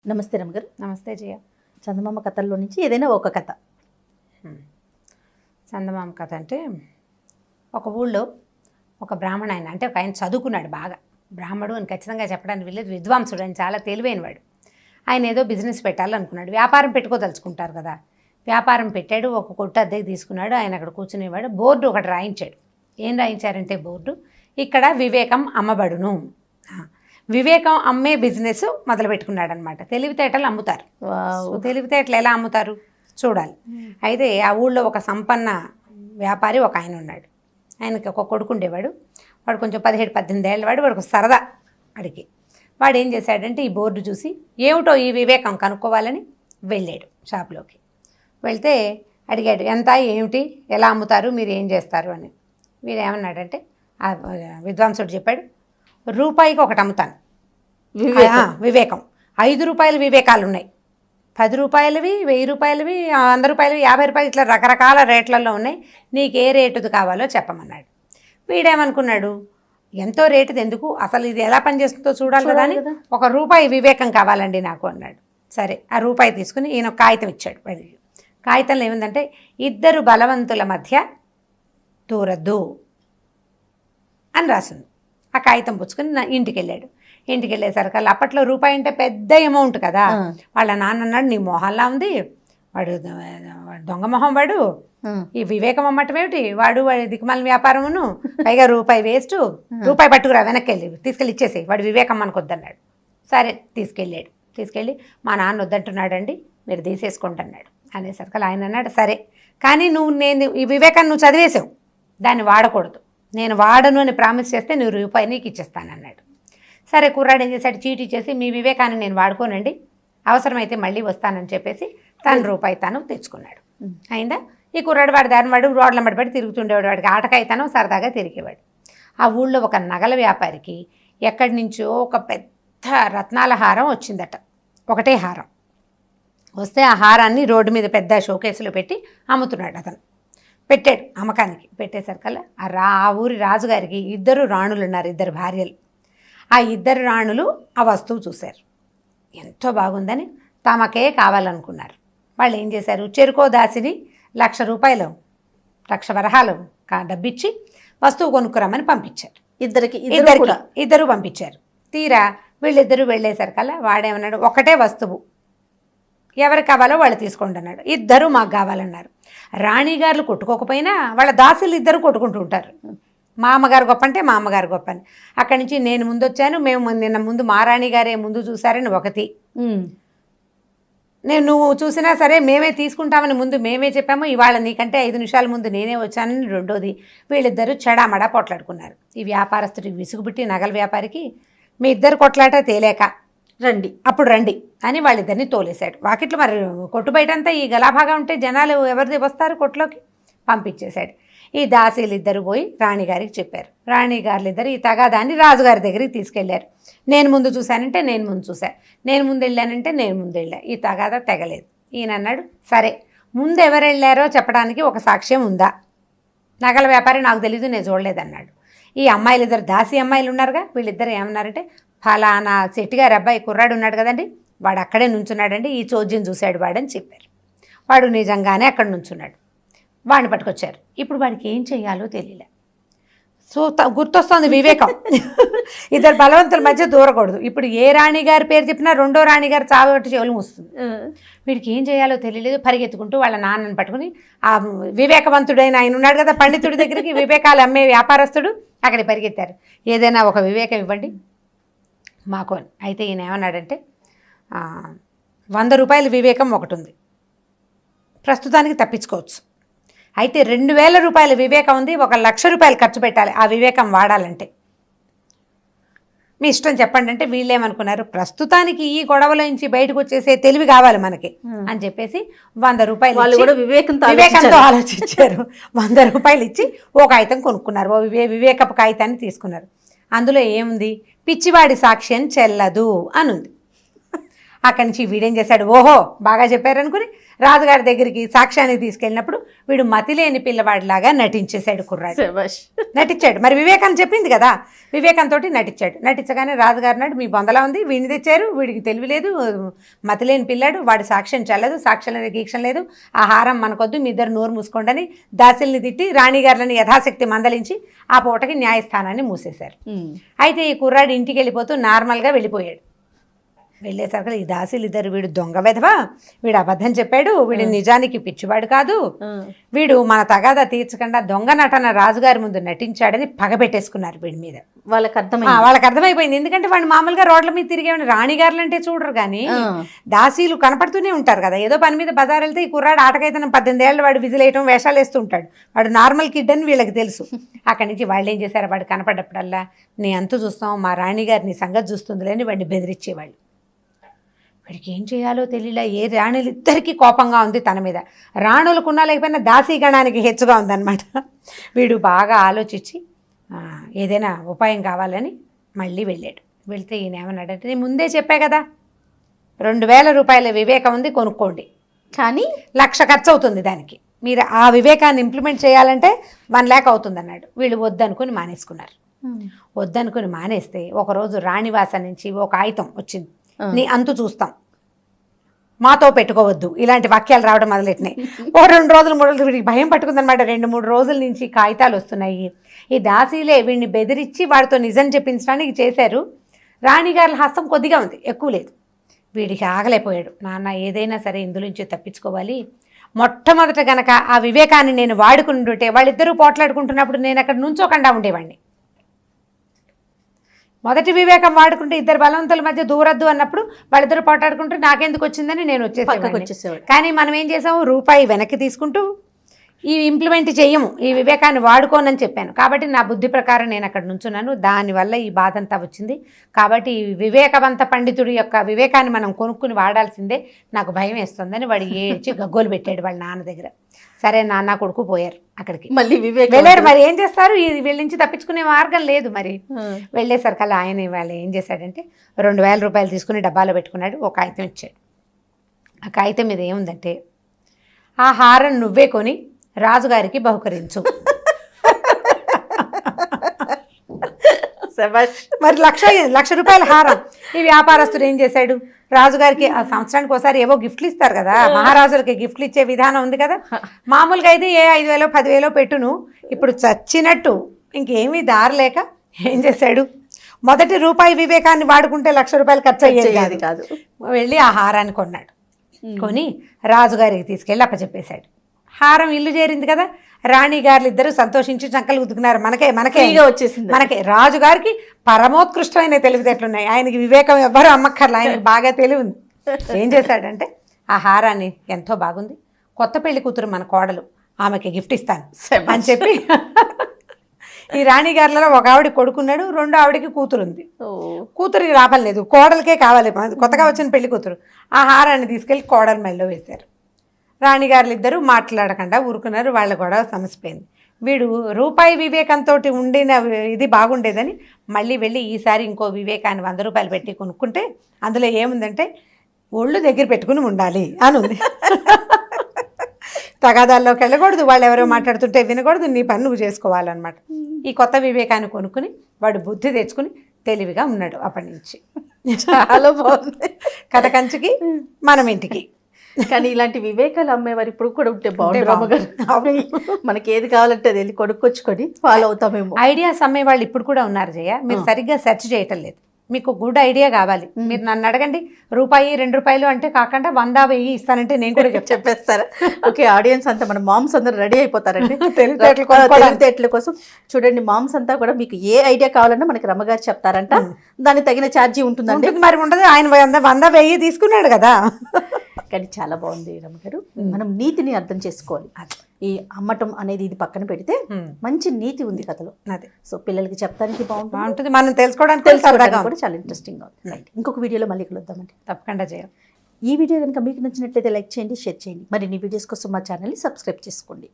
నమస్తే రమగారు. నమస్తే జయ. చందమామ కథల్లో నుంచి ఏదైనా ఒక కథ. చందమామ కథ అంటే ఒక ఊళ్ళో ఒక బ్రాహ్మణ ఆయన, అంటే ఒక ఆయన చదువుకున్నాడు బాగా, బ్రాహ్మడు అని ఖచ్చితంగా చెప్పడానికి వీళ్ళేది, విద్వాంసుడు అని, చాలా తెలివైనవాడు. ఆయన ఏదో బిజినెస్ పెట్టాలనుకున్నాడు, వ్యాపారం పెట్టుకోదలుచుకుంటారు కదా. వ్యాపారం పెట్టాడు, ఒక కొట్టు అద్దెకి తీసుకున్నాడు. ఆయన అక్కడ కూర్చునేవాడు. బోర్డు ఒకటి రాయించాడు. ఏం రాయించారంటే బోర్డు, ఇక్కడ వివేకం అమ్మబడును. వివేకం అమ్మే బిజినెస్ మొదలు పెట్టుకున్నాడు అనమాట. తెలివితేటలు అమ్ముతారు. తెలివితేటలు ఎలా అమ్ముతారు చూడాలి. అయితే ఆ ఊళ్ళో ఒక సంపన్న వ్యాపారి ఒక ఆయన ఉన్నాడు. ఆయనకి ఒక కొడుకు ఉండేవాడు. వాడు కొంచెం 17-18 ఏళ్ళ వాడు. వాడికి సరదా వాడికి. వాడు ఏం చేశాడంటే ఈ బోర్డు చూసి ఏమిటో ఈ వివేకం కనుక్కోవాలని వెళ్ళాడు షాప్లోకి. వెళ్తే అడిగాడు, ఎంత, ఏమిటి, ఎలా అమ్ముతారు, మీరు ఏం చేస్తారు అని. వీడు ఏమన్నాడంటే, ఆ విద్వాంసుడు చెప్పాడు, రూపాయికి ఒకటి అమ్ముతాను వివేకం. 5 రూపాయల వివేకాలు ఉన్నాయి, 10 రూపాయలవి, 1000 రూపాయలవి, 100 రూపాయలవి, 50 రూపాయలు, ఇట్లా రకరకాల రేట్లలో ఉన్నాయి. నీకు ఏ రేటుది కావాలో చెప్పమన్నాడు. వీడేమనుకున్నాడు, ఎంతో రేటుది ఎందుకు, అసలు ఇది ఎలా పనిచేస్తుందో చూడాలి కదా అని, 1 రూపాయి వివేకం కావాలండి నాకు అన్నాడు. సరే, ఆ రూపాయి తీసుకుని ఈయన కాగితం ఇచ్చాడు. వాడికి కాగితంలో ఏముందంటే, 2 బలవంతుల మధ్య దూరద్దు అని రాసింది. ఆ కాగితం పుచ్చుకొని నా ఇంటికి వెళ్ళాడు. ఇంటికి వెళ్ళేసరికల్లా అప్పట్లో రూపాయి అంటే పెద్ద అమౌంట్ కదా. వాళ్ళ నాన్న అన్నాడు, నీ మొహల్లా ఉంది, వాడు దొంగ మొహం, వాడు ఈ వివేకం అమ్మటం ఏమిటి, వాడు దిక్కుమాలిన వ్యాపారమును, పైగా రూపాయి వేస్ట్, రూపాయి పట్టుకురా, వెనక్కి వెళ్ళి తీసుకెళ్ళి ఇచ్చేసేయి, వాడు వివేకం మనకొద్దన్నాడు. సరే తీసుకెళ్ళాడు. తీసుకెళ్ళి మా నాన్న వద్దంటున్నాడండి, మీరు తీసేసుకోండి అన్నాడు. అనేసరికి ఆయన అన్నాడు, సరే కానీ నేను ఈ వివేకాన్ని నువ్వు చదివేసావు, దాన్ని వాడకూడదు, నేను వాడను అని ప్రామిస్ చేస్తే నువ్వు రూపాయి నీకు ఇచ్చేస్తానన్నాడు. సరే, కుర్రాడు ఏం చేశాడు, చీటీ చేసి మీ వివేకాన్ని నేను వాడుకోనండి, అవసరమైతే మళ్ళీ వస్తానని చెప్పేసి తను రూపాయి తాను తెచ్చుకున్నాడు. అయిందా. ఈ కుర్రాడు వాడు దాని వాడు రోడ్ల మడిపడి తిరుగుతుండేవాడు. వాడికి ఆటకాయితనం సరదాగా తిరిగేవాడు. ఆ ఊళ్ళో ఒక నగల వ్యాపారికి ఎక్కడి నుంచో ఒక పెద్ద రత్నాల హారం వచ్చిందట. ఒకటే హారం వస్తే ఆ హారాన్ని రోడ్డు మీద పెద్ద షోకేసులో పెట్టి అమ్ముతున్నాడు. అతను పెట్టాడు అమ్మకానికి. పెట్టేసరికల్లా ఆ ఊరి రాజుగారికి 2 రాణులు ఉన్నారు, 2 భార్యలు. ఆ 2 రాణులు ఆ వస్తువు చూశారు, ఎంతో బాగుందని తమకే కావాలనుకున్నారు. వాళ్ళు ఏం చేశారు, చెరుకో దాసిని 1,00,000 రూపాయలు, 1,00,000 వరహాలు డబ్బిచ్చి వస్తువు కొనుక్కురమ్మని పంపించారు. ఇద్దరు పంపించారు. తీరా వీళ్ళిద్దరూ వెళ్ళేసరికల్లా వాడేమన్నాడు, ఒకటే వస్తువు, ఎవరికి కావాలో వాళ్ళు తీసుకోండి అన్నాడు. 2 మాకు కావాలన్నారు. రాణిగారులు కొట్టుకోకపోయినా వాళ్ళ దాసులు 2 కొట్టుకుంటూ ఉంటారు. మా అమ్మగారు గొప్ప అంటే మా అమ్మగారు గొప్ప అని. అక్కడి నుంచి నేను ముందు వచ్చాను, మేము నిన్న ముందు మా రాణిగారే ముందు చూశారని ఒకటి, నువ్వు చూసినా సరే మేమే తీసుకుంటామని ముందు మేమే చెప్పాము, ఇవాళ నీకంటే 5 నిమిషాల ముందు నేనే వచ్చానని రెండోది. వీళ్ళిద్దరూ చెడామడా పొట్లాడుకున్నారు. ఈ వ్యాపారస్తుడికి విసుగుబుట్టి నగల వ్యాపారికి, మీ 2 కొట్లాట తేలేక అప్పుడు రండి అని వాళ్ళిద్దరిని తోలేశాడు. వాకిట్లో మరి కొట్టు బయటంతా ఈ గలాభాగా ఉంటే జనాలు ఎవరిది వస్తారు, కొట్టులోకి పంపించేశాడు. ఈ దాసీలు 2 పోయి రాణిగారికి చెప్పారు. రాణిగారులిద్దరు ఈ తగాదాన్ని రాజుగారి దగ్గరికి తీసుకెళ్లారు. నేను ముందు చూశానంటే నేను ముందు చూశాను, నేను ముందు వెళ్ళానంటే నేను ముందు వెళ్ళా. ఈ తగాదా తెగలేదు. ఈయన అన్నాడు, సరే ముందు ఎవరు వెళ్ళారో చెప్పడానికి ఒక సాక్ష్యం ఉందా? నగల వ్యాపారి నాకు తెలీదు, నేను చూడలేదన్నాడు. ఈ అమ్మాయిలు 2 దాసీ అమ్మాయిలు ఉన్నారుగా, వీళ్ళిద్దరు ఏమన్నారంటే, ఫలానా శెట్టిగారి అబ్బాయి కుర్రాడు ఉన్నాడు కదండి, వాడు అక్కడే నుంచున్నాడండి, ఈ చోద్యం చూశాడు వాడని చెప్పారు. వాడు నిజంగానే అక్కడ నుంచున్నాడు. వాడిని పట్టుకొచ్చారు. ఇప్పుడు వాడికి ఏం చేయాలో తెలియలే. సో గుర్తొస్తుంది వివేకం. 2 బలవంతుల మధ్య దూరకూడదు. ఇప్పుడు ఏ రాణిగారి పేరు చెప్పినా రెండో రాణిగారు చావట్టి చెవులు మూస్తుంది. వీడికి ఏం చేయాలో తెలియలేదు. పరిగెత్తుకుంటూ వాళ్ళ నాన్నని పట్టుకుని, ఆ వివేకవంతుడైన ఆయన ఉన్నాడు కదా పండితుడి దగ్గరికి, వివేకాలు అమ్మే వ్యాపారస్తుడు, అక్కడికి పరిగెత్తారు. ఏదైనా ఒక వివేకం ఇవ్వండి మాకు అని. అయితే ఈయన ఏమన్నాడంటే, 100 రూపాయల వివేకం ఒకటి ఉంది, ప్రస్తుతానికి తప్పించుకోవచ్చు. అయితే 2,000 రూపాయల వివేకం ఉంది, 1,00,000 రూపాయలు ఖర్చు పెట్టాలి ఆ వివేకం వాడాలంటే, మీ ఇష్టం చెప్పండి అంటే, వీళ్ళేమనుకున్నారు, ప్రస్తుతానికి ఈ గొడవలో నుంచి బయటకు వచ్చేసే తెలివి కావాలి మనకి అని చెప్పేసి 100 రూపాయలు వివేకంతో ఆలోచించారు. 100 రూపాయలు ఇచ్చి ఓ కాగితం కొనుక్కున్నారు. ఓ వివేకపు కాగితాన్ని తీసుకున్నారు. అందులో ఏముంది, పిచ్చివాడి సాక్ష్యం చెల్లదు అని ఉంది. అక్కడి నుంచి వీడేం చేశాడు, ఓహో బాగా చెప్పారనుకుని రాజుగారి దగ్గరికి సాక్ష్యానికి తీసుకెళ్ళినప్పుడు వీడు మతిలేని పిల్లవాడిలాగా నటించేశాడు కుర్రాడు. శభాష్. నటించాడు. మరి వివేకం చెప్పింది కదా, వివేకంతో నటించాడు. నటించగానే రాజుగారు నాడు మీ బొందలా ఉంది, వీడిని తెచ్చారు, వీడికి తెలివి లేదు, మతిలేని పిల్లాడు, వాడి సాక్ష్యం చెల్లదు, సాక్ష్యం లేదు, గీక్షం లేదు, ఆ హారం మనకొద్దు, మీ ఇద్దరు నోరు మూసుకోండి అని దాసిల్ని తిట్టి రాణిగారులని యథాశక్తి మందలించి ఆ పూటకి న్యాయస్థానాన్ని మూసేశారు. అయితే ఈ కుర్రాడు ఇంటికి వెళ్ళిపోతూ నార్మల్గా వెళ్ళిపోయాడు. వెళ్ళేసరికి ఈ దాసీలు ఇద్దరు, వీడు దొంగ వెధవా, వీడు అబద్ధం చెప్పాడు, వీడు నిజానికి పిచ్చివాడు కాదు, వీడు మన తగాదా తీర్చకుండా దొంగ నటన రాజుగారి ముందు నటించాడని పగబెట్టేసుకున్నారు వీడి మీద. వాళ్ళకి అర్థమైపోయింది. ఎందుకంటే వాడు మామూలుగా రోడ్ల మీద తిరిగేవాడిని, రాణిగారులు అంటే చూడరు కానీ దాసీలు కనపడుతూనే ఉంటారు కదా. ఏదో పని మీద బజార్ వెళ్తే ఈ కుర్రాడు ఆటకైతే 18 ఏళ్ళు వాడు విజిలేయటం వేషాలు వేస్తూ ఉంటాడు, వాడు నార్మల్ కిడ్ అని వీళ్ళకి తెలుసు. అక్కడి నుంచి వాళ్ళు ఏం చేశారు, వాడు కనపడ్డప్పుడల్లా నీ అంతు చూస్తాం, మా రాణిగారు నీ సంగతి చూస్తుందిలే అని వాడిని బెదిరించేవాళ్ళు. వీడికి ఏం చేయాలో తెలియలే. ఏ రాణులు ఇద్దరికీ కోపంగా ఉంది తన మీద, రాణులకున్నా లేకపోయినా దాసీగణానికి హెచ్చుగా ఉందన్నమాట. వీడు బాగా ఆలోచించి ఏదైనా ఉపాయం కావాలని మళ్ళీ వెళ్ళాడు. వెళ్తే ఈయన ఏమన్నాడంటే, నేను ముందే చెప్పా కదా 2000 రూపాయల వివేకం ఉంది, కొనుక్కోండి, కానీ 1,00,000 ఖర్చు అవుతుంది దానికి, మీరు ఆ వివేకాన్ని ఇంప్లిమెంట్ చేయాలంటే 1 lakh అవుతుంది అన్నాడు. వీళ్ళు వద్దనుకుని మానేసుకున్నారు. వద్దనుకుని మానేస్తే ఒకరోజు రాణివాస నుంచి ఒక ఆయుధం వచ్చింది, నీ అంతు చూస్తాం, మాతో పెట్టుకోవద్దు, ఇలాంటి వాక్యాలు రావడం మొదలెట్టినాయి. 2 రోజులు 3 రోజులు వీడికి భయం పట్టుకుందనమాట. 2-3 రోజుల నుంచి కాగితాలు వస్తున్నాయి. ఈ దాసీలే వీడిని బెదిరించి వాడితో నిజం చెప్పించడానికి చేశారు. రాణిగారి హస్తం కొద్దిగా ఉంది, ఎక్కువ లేదు. వీడికి ఆగలేకపోయాడు. నాన్న ఏదైనా సరే ఇందులోంచి తప్పించుకోవాలి, మొట్టమొదట గనక ఆ వివేకాన్ని నేను వాడుకుంటుంటే వాళ్ళిద్దరూ పోట్లాడుకుంటున్నప్పుడు నేను అక్కడ నుంచోకుండా ఉండేవాడిని. మొదటి వివేకం వాడుకుంటే ఇద్దరు బలవంతుల మధ్య దూరద్దు అన్నప్పుడు వాళ్ళిద్దరు పోటాడుకుంటూ నాకెందుకు వచ్చిందని నేను వచ్చేసేవాడు. కానీ మనం ఏం చేసాము, రూపాయి వెనక్కి తీసుకుంటూ ఈ ఇంప్లిమెంట్ చెయ్యము, ఈ వివేకాన్ని వాడుకోనని చెప్పాను. కాబట్టి నా బుద్ధి ప్రకారం నేను అక్కడ నుంచున్నాను, దానివల్ల ఈ బాధ అంతా వచ్చింది. కాబట్టి ఈ వివేకవంత పండితుడి యొక్క వివేకాన్ని మనం కొనుక్కుని వాడాల్సిందే, నాకు భయం వేస్తుందని వాడు ఏడ్చి గగ్గోలు పెట్టాడు వాళ్ళ నాన్న దగ్గర. సరే నాన్న కొడుకు పోయారు అక్కడికి, మళ్ళీ వెళ్ళారు. మరి ఏం చేస్తారు, వీళ్ళ నుంచి తప్పించుకునే మార్గం లేదు. మరి వెళ్ళేసరికల్లా ఆయన వాళ్ళు ఏం చేశాడంటే 2000 రూపాయలు తీసుకుని డబ్బాలో పెట్టుకున్నాడు, ఒక కాగితం ఇచ్చాడు. ఆ కాగితం మీద ఏముందంటే, ఆ హారం నువ్వే కొని రాజుగారికి బహుకరించు. మరి 1,00,000 రూపాయల హారం. ఈ వ్యాపారస్తుడు ఏం చేశాడు, రాజుగారికి ఆ సంవత్సరానికి ఒకసారి ఏవో గిఫ్ట్లు ఇస్తారు కదా, మహారాజులకి గిఫ్ట్లు ఇచ్చే విధానం ఉంది కదా. మామూలుగా అయితే ఏ 5,000 10,000 పెట్టును, ఇప్పుడు చచ్చినట్టు ఇంకేమీ దారలేక ఏం చేశాడు, మొదటి రూపాయి వివేకాన్ని వాడుకుంటే 1,00,000 రూపాయలు ఖర్చు అయ్యేది కాదు. వెళ్ళి ఆ హారాన్ని కొన్నాడు. కొని రాజుగారికి తీసుకెళ్ళి అప్పచెప్పేశాడు. హారం ఇల్లు చేరింది కదా, రాణిగారులు ఇద్దరు సంతోషించి చంకలు ఉతుకున్నారు. మనకే వచ్చేసింది. మనకే రాజుగారికి పరమోత్కృష్టమైన తెలివితేటలున్నాయి, ఆయనకి వివేకం ఎవ్వరూ అమ్మక్కర్లా, ఆయనకి బాగా తెలివి ఉంది. ఏం చేశాడంటే ఆ హారాన్ని, ఎంతో బాగుంది, కొత్త పెళ్లి కూతురు మన కోడలు, ఆమెకి గిఫ్ట్ ఇస్తాను అని చెప్పి ఈ రాణిగారులలో ఒక ఆవిడ కొడుకున్నాడు, 2వ ఆవిడకి కూతురు ఉంది. కూతురికి లాభం లేదు, కోడలకే కావాలి, కొత్తగా వచ్చిన పెళ్లి కూతురు. ఆ హారాన్ని తీసుకెళ్ళి కోడలు మెళ్ళలో వేశారు. రాణిగారులు ఇద్దరు మాట్లాడకుండా ఊరుకున్నారు. వాళ్ళ గొడవ సమసిపోయింది. వీడు రూపాయి వివేకంతో ఉండిన ఇది బాగుండేదని మళ్ళీ వెళ్ళి ఈసారి ఇంకో వివేకాన్ని 100 రూపాయలు పెట్టి కొనుక్కుంటే అందులో ఏముందంటే, ఒళ్ళు దగ్గర పెట్టుకుని ఉండాలి అని ఉంది. తగాదాల్లోకి వెళ్ళకూడదు, వాళ్ళు ఎవరో మాట్లాడుతుంటే వినకూడదు, నీ పని నువ్వు చేసుకోవాలన్నమాట. ఈ కొత్త వివేకాన్ని కొనుక్కుని వాడు బుద్ధి తెచ్చుకుని తెలివిగా ఉన్నాడు అప్పటి నుంచి. చాలా బాగుంది కథ. కంచికి మనం ఇంటికి. కానీ ఇలాంటి వివేకాలు అమ్మేవారు ఇప్పుడు కూడా ఉంటే బాగుంటుంది. మనకి ఏది కావాలంటే అది వెళ్ళి కొనుక్కొచ్చుకొని ఫాలో అవుతామేమో. ఐడియాస్ అమ్మేవాళ్ళు ఇప్పుడు కూడా ఉన్నారు జయ, మీరు సరిగ్గా సెర్చ్ చేయటం లేదు. మీకు గుడ్ ఐడియా కావాలి, మీరు నన్ను అడగండి, రూపాయి 2 రూపాయలు అంటే కాకుండా 100 1000 ఇస్తానంటే నేను కూడా చెప్పేస్తారా? ఓకే, ఆడియన్స్ అంతా మన మామ్స్ అందరూ రెడీ అయిపోతారండి తెలివితేటల కోసం. చూడండి, మామ్స్ అంతా కూడా మీకు ఏ ఐడియా కావాలన్నా మనకి రమ్మగారు చెప్తారంట, దానికి తగిన ఛార్జీ ఉంటుందండి. మరి ఉండదు, ఆయన 100 1000 తీసుకున్నాడు కదా. కానీ చాలా బాగుంది రమ్మగారు. మనం నీతిని అర్థం చేసుకోవాలి. ఈ అమ్మటం అనేది ఇది పక్కన పెడితే మంచి నీతి ఉంది కథలో. అదే, సో పిల్లలకి చెప్పడానికి బాగుంటుంది, మనం తెలుసుకోవడానికి కూడా చాలా ఇంట్రెస్టింగ్ ఉంది. రైట్, ఇంకొక వీడియోలో మళ్ళీ కలుద్దామండి. తప్పకుండా చేయాలి. ఈ వీడియో కనుక మీకు నచ్చినట్లయితే లైక్ చేయండి, షేర్ చేయండి. మరిన్ని వీడియోస్ కోసం మా ఛానల్ని సబ్స్క్రైబ్ చేసుకోండి.